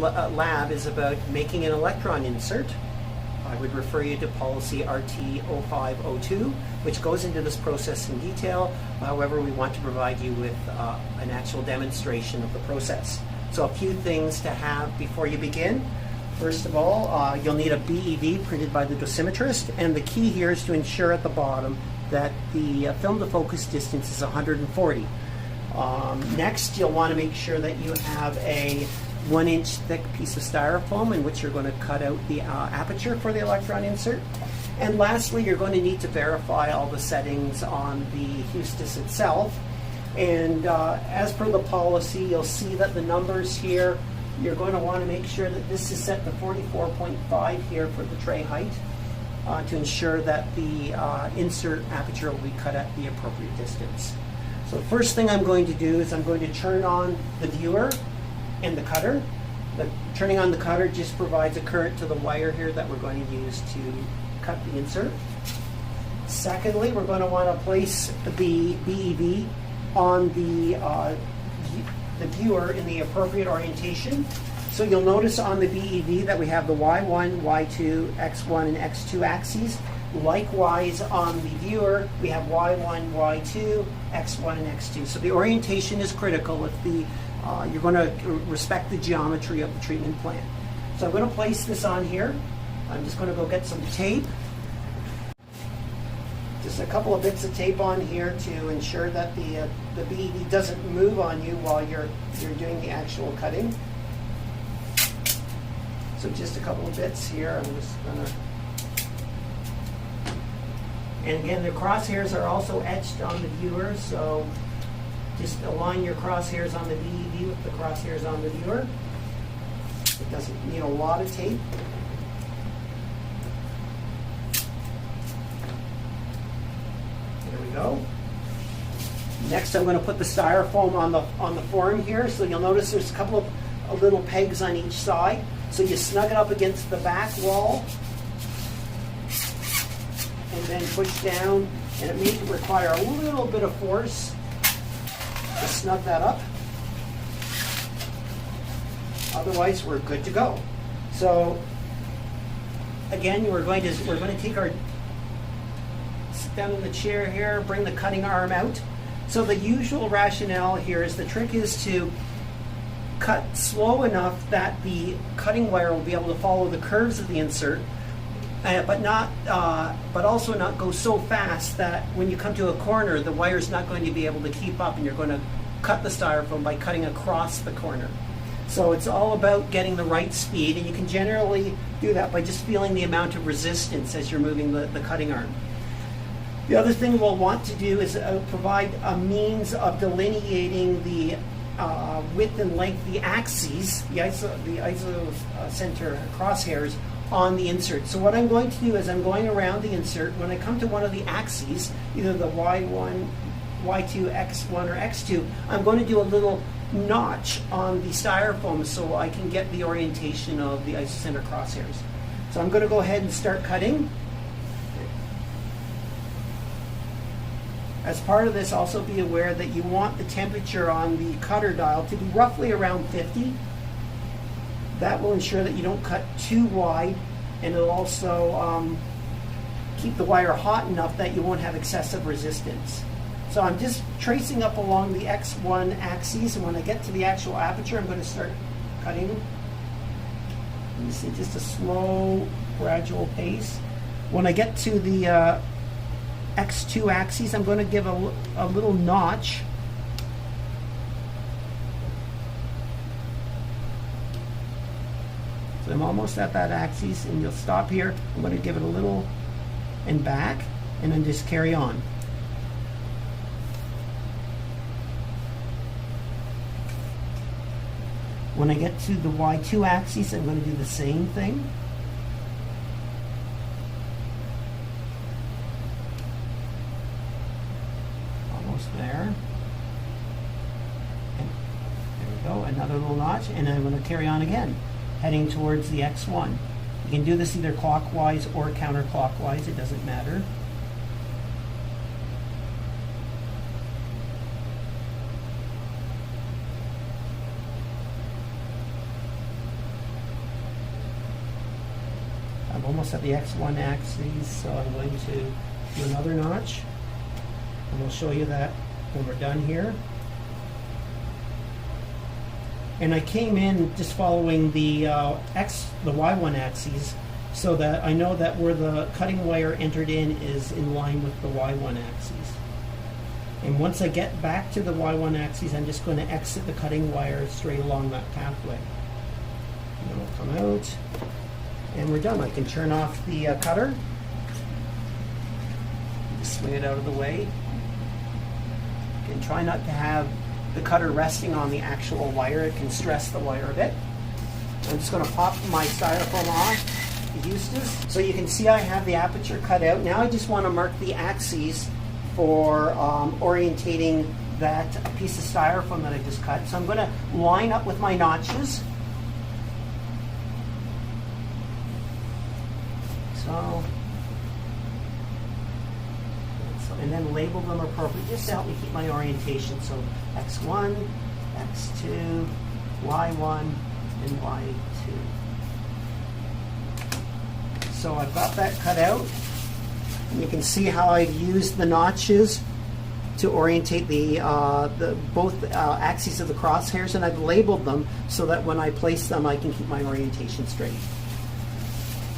lab is about making an electron insert. I would refer you to policy RT0502, which goes into this process in detail. However, we want to provide you with an actual demonstration of the process. So a few things to have before you begin. First of all, you'll need a BEV printed by the dosimetrist, and the key here is to ensure at the bottom that the film to focus distance is 140. Next, you'll want to make sure that you have a 1-inch thick piece of styrofoam in which you're going to cut out the aperture for the electron insert. And lastly, you're going to need to verify all the settings on the Hustis itself. And as per the policy, you'll see that the numbers here, you're going to want to make sure that this is set to 44.5 here for the tray height to ensure that the insert aperture will be cut at the appropriate distance. So the first thing I'm going to do is I'm going to turn on the viewer and the cutter. Turning on the cutter just provides a current to the wire here that we're going to use to cut the insert. Secondly, we're going to want to place the BEV on the viewer in the appropriate orientation. So you'll notice on the BEV that we have the Y1, Y2, X1, and X2 axes. Likewise, on the viewer, we have Y1, Y2, X1, and X2. So the orientation is critical if you're going to respect the geometry of the treatment plan. So I'm going to place this on here. I'm just going to go get some tape. Just a couple of bits of tape on here to ensure that the BEV doesn't move on you while you're doing the actual cutting. So just a couple of bits here. I'm just going to. And again, the crosshairs are also etched on the viewer, so just align your crosshairs on the BEV with the crosshairs on the viewer. It doesn't need a lot of tape. There we go. Next, I'm going to put the styrofoam on the form here. So you'll notice there's a couple of little pegs on each side. So you snug it up against the back wall, and then push down, and it may require a little bit of force to snug that up. Otherwise, we're good to go. So again, we're going to take our sit down in the chair here, bring the cutting arm out. So the usual rationale here is the trick is to cut slow enough that the cutting wire will be able to follow the curves of the insert, but also not go so fast that when you come to a corner, the wire's not going to be able to keep up, and you're going to cut the styrofoam by cutting across the corner. So it's all about getting the right speed, and you can generally do that by just feeling the amount of resistance as you're moving the cutting arm. The other thing we'll want to do is provide a means of delineating the width and length, the axes, the iso center crosshairs on the insert. So what I'm going to do is I'm going around the insert. When I come to one of the axes, either the Y1, Y2, X1, or X2, I'm going to do a little notch on the styrofoam so I can get the orientation of the isocenter crosshairs. So I'm going to go ahead and start cutting. As part of this, also be aware that you want the temperature on the cutter dial to be roughly around 50. That will ensure that you don't cut too wide, and it'll also keep the wire hot enough that you won't have excessive resistance. So I'm just tracing up along the X1 axis, and when I get to the actual aperture, I'm going to start cutting. You see, just a slow, gradual pace. When I get to the X2 axis, I'm going to give a little notch. So I'm almost at that axis, and you'll stop here. I'm going to give it a little and back, and then just carry on. When I get to the Y2 axis, I'm going to do the same thing. Almost there. And there we go, another little notch, and then I'm going to carry on again, heading towards the X1. You can do this either clockwise or counterclockwise, it doesn't matter. I'm almost at the X1 axis, so I'm going to do another notch. And we'll show you that when we're done here. And I came in just following the Y1 axis, so that I know that where the cutting wire entered in is in line with the Y1 axis. And once I get back to the Y1 axis, I'm just going to exit the cutting wire straight along that pathway. And then we'll come out, and we're done. I can turn off the cutter. Just swing it out of the way. And try not to have the cutter resting on the actual wire. It can stress the wire a bit. I'm just going to pop my styrofoam off. So you can see I have the aperture cut out. Now I just want to mark the axes for orientating that piece of styrofoam that I just cut. So I'm going to line up with my notches. And then label them appropriately just to help me keep my orientation. So X1, X2, Y1, and Y2. So I've got that cut out. And you can see how I've used the notches to orientate both axes of the crosshairs, and I've labeled them so that when I place them I can keep my orientation straight.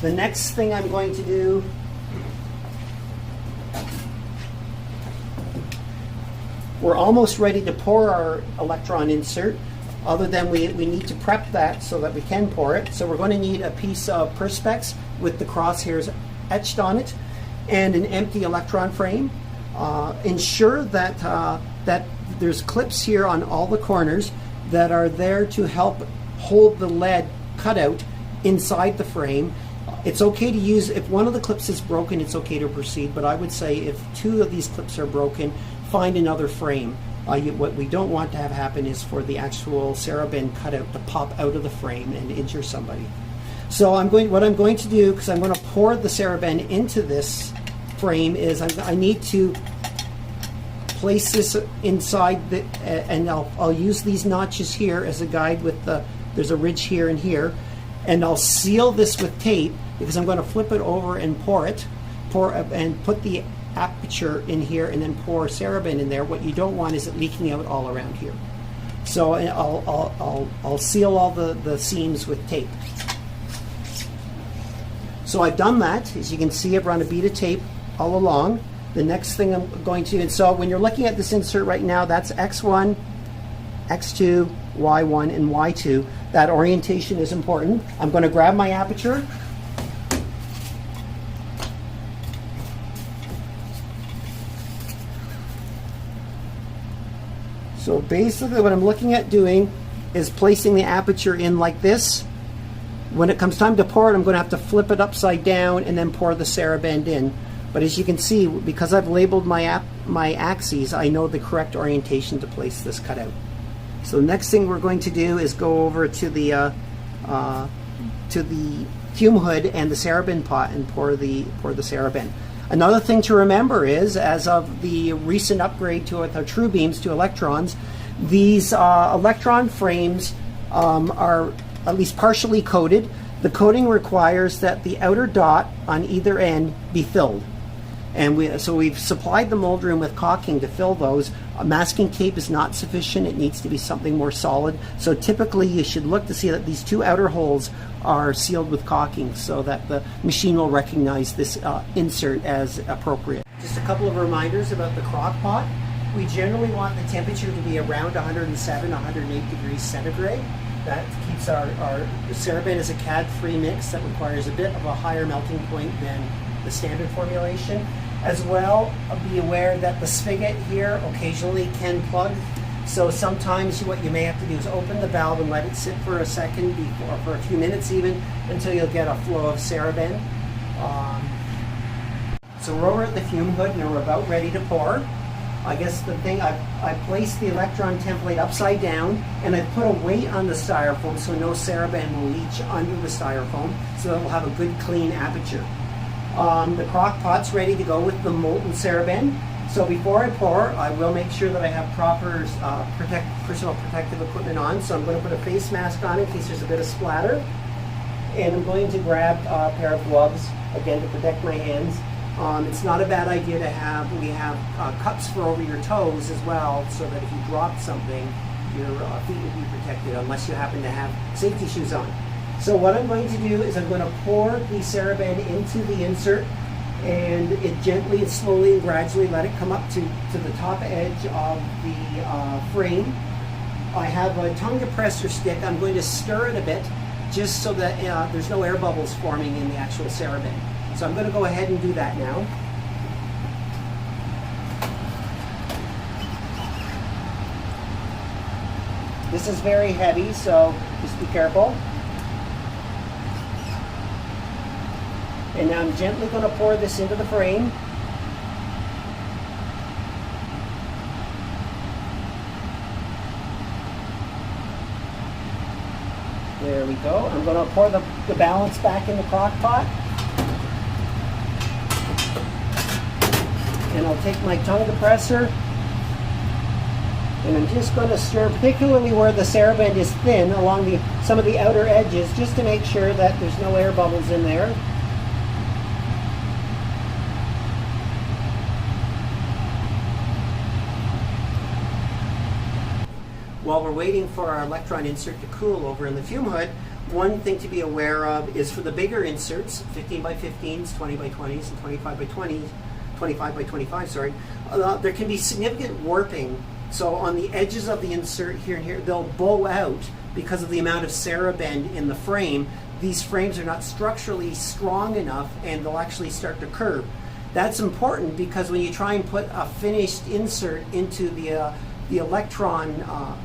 The next thing I'm going to do we're almost ready to pour our electron insert, other than we need to prep that so that we can pour it. So we're going to need a piece of Perspex with the crosshairs etched on it and an empty electron frame. Ensure that, that there's clips here on all the corners that are there to help hold the lead cutout inside the frame. It's okay to use, if one of the clips is broken, it's okay to proceed, but I would say if two of these clips are broken, find another frame. What we don't want to have happen is for the actual Saraband cutout to pop out of the frame and injure somebody. So what I'm going to do, because I'm going to pour the Saraband into this frame, is I need to place this inside, and I'll use these notches here as a guide with there's a ridge here and here, and I'll seal this with tape because I'm going to flip it over and and put the aperture in here and then pour Saraband in there. What you don't want is it leaking out all around here. So I'll seal all the seams with tape. So I've done that. As you can see, I've run a bead of tape all along. The next thing I'm going to, and so when you're looking at this insert right now, that's X1, X2, Y1, and Y2. That orientation is important. I'm going to grab my aperture. So basically what I'm looking at doing is placing the aperture in like this. When it comes time to pour it, I'm going to have to flip it upside down and then pour the Saraband in. But as you can see, because I've labeled my axes, I know the correct orientation to place this cutout. So the next thing we're going to do is go over to the fume hood and the Saraband pot and pour the Saraband. Another thing to remember is, as of the recent upgrade to our TrueBeams to electrons, these electron frames are at least partially coated. The coating requires that the outer dot on either end be filled. And so we've supplied the mold room with caulking to fill those. Masking tape is not sufficient. It needs to be something more solid. So typically you should look to see that these two outer holes are sealed with caulking so that the machine will recognize this insert as appropriate. Just a couple of reminders about the crock pot. We generally want the temperature to be around 107, 108 degrees centigrade. That keeps our Saraband is a CAD-free mix that requires a bit of a higher melting point than the standard formulation. As well, be aware that the spigot here occasionally can plug. So sometimes what you may have to do is open the valve and let it sit for a second, or for a few minutes even, until you'll get a flow of Saraband. So we're over at the fume hood and we're about ready to pour. I guess the thing, I placed the electron template upside down and I put a weight on the styrofoam so no Saraband will leach under the styrofoam, so that we'll have a good clean aperture. The crock pot's ready to go with the molten Saraband. So before I pour, I will make sure that I have proper personal protective equipment on. So I'm going to put a face mask on in case there's a bit of splatter. And I'm going to grab a pair of gloves, again, to protect my hands. It's not a bad idea to have, we have cups for over your toes as well, so that if you drop something, your feet will be protected, unless you happen to have safety shoes on. So what I'm going to do is I'm going to pour the Saraband into the insert, and it gently and slowly and gradually let it come up to the top edge of the frame. I have a tongue depressor stick. I'm going to stir it a bit, just so that there's no air bubbles forming in the actual Saraband. So I'm going to go ahead and do that now. This is very heavy, so just be careful. And now I'm gently going to pour this into the frame. There we go. I'm going to pour the balance back in the crock pot. And I'll take my tongue depressor, and I'm just going to stir, particularly where the Saraband is thin, along some of the outer edges, just to make sure that there's no air bubbles in there. While we're waiting for our electron insert to cool over in the fume hood, one thing to be aware of is for the bigger inserts, 15 by 15s, 20 by 20s, and 25 by 20s, 25 by 25, sorry, there can be significant warping. So on the edges of the insert here and here, they'll bow out because of the amount of Saraband in the frame. These frames are not structurally strong enough, and they'll actually start to curve. That's important because when you try and put a finished insert into the electron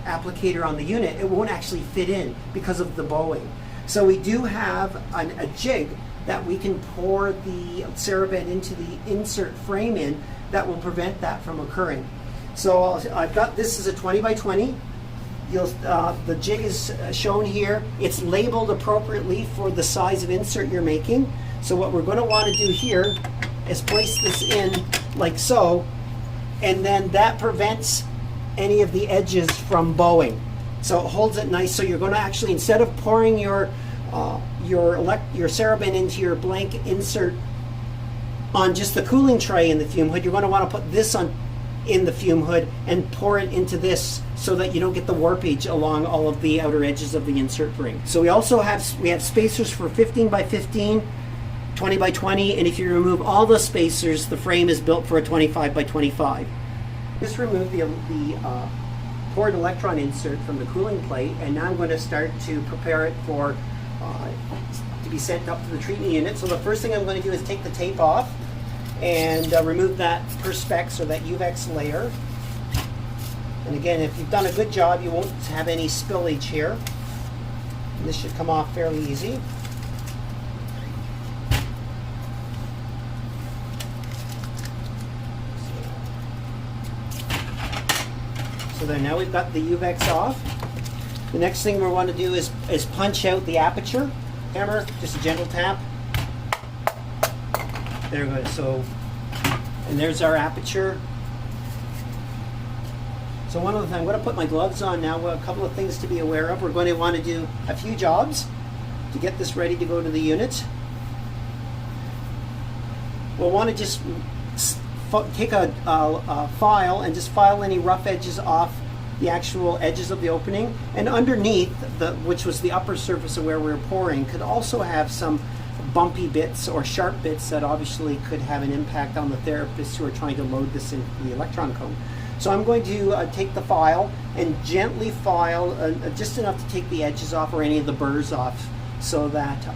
applicator on the unit, it won't actually fit in because of the bowing. So we do have a jig that we can pour the Saraband into the insert frame in that will prevent that from occurring. So I've got, this is a 20 by 20. The jig is shown here. It's labeled appropriately for the size of insert you're making. So what we're going to want to do here is place this in like so, and then that prevents any of the edges from bowing. So it holds it nice. So you're going to actually, instead of pouring your Saraband into your blank insert on just the cooling tray in the fume hood, you're going to want to put this on in the fume hood and pour it into this so that you don't get the warpage along all of the outer edges of the insert ring. So we also have spacers for 15 by 15, 20 by 20, and if you remove all the spacers, the frame is built for a 25 by 25. Just remove the poured electron insert from the cooling plate, and now I'm going to start to prepare it for to be sent up to the treatment unit. So the first thing I'm going to do is take the tape off and remove that perspex or that UVEX layer. And again, if you've done a good job, you won't have any spillage here. And this should come off fairly easy. So then now we've got the UVEX off. The next thing we want to do is punch out the aperture. Hammer, just a gentle tap. There we go. So, and there's our aperture. So one of the things, I'm going to put my gloves on now. A couple of things to be aware of. We're going to want to do a few jobs to get this ready to go to the unit. We'll want to just take a file and just file any rough edges off the actual edges of the opening, and underneath, which was the upper surface of where we were pouring, could also have some bumpy bits or sharp bits that obviously could have an impact on the therapists who are trying to load this into the electron cone. So I'm going to take the file and gently file just enough to take the edges off or any of the burrs off, so that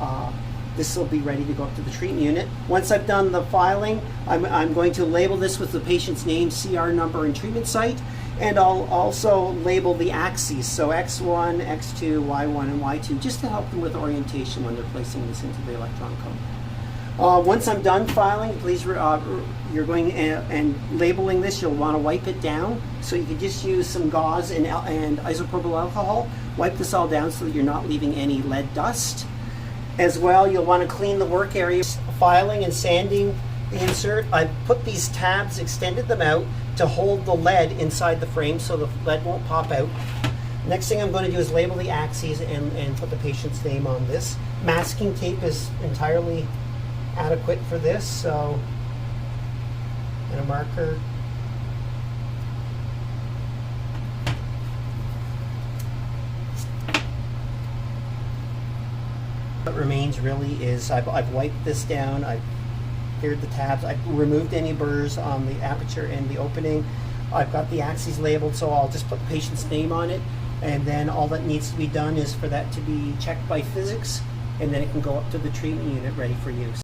this will be ready to go up to the treatment unit. Once I've done the filing, I'm going to label this with the patient's name, CR number, and treatment site. And I'll also label the axes, so X1, X2, Y1, and Y2, just to help them with orientation when they're placing this into the electron cone. Once I'm done filing, please, you're going and labeling this, you'll want to wipe it down. So you can just use some gauze and isopropyl alcohol. Wipe this all down so that you're not leaving any lead dust. As well, you'll want to clean the work area. Filing and sanding the insert, I put these tabs, extended them out to hold the lead inside the frame so the lead won't pop out. Next thing I'm going to do is label the axes and put the patient's name on this. Masking tape is entirely adequate for this, so, and a marker. What remains really is I've wiped this down, I've cleared the tabs, I've removed any burrs on the aperture and the opening. I've got the axes labeled, so I'll just put the patient's name on it, and then all that needs to be done is for that to be checked by physics, and then it can go up to the treatment unit ready for use.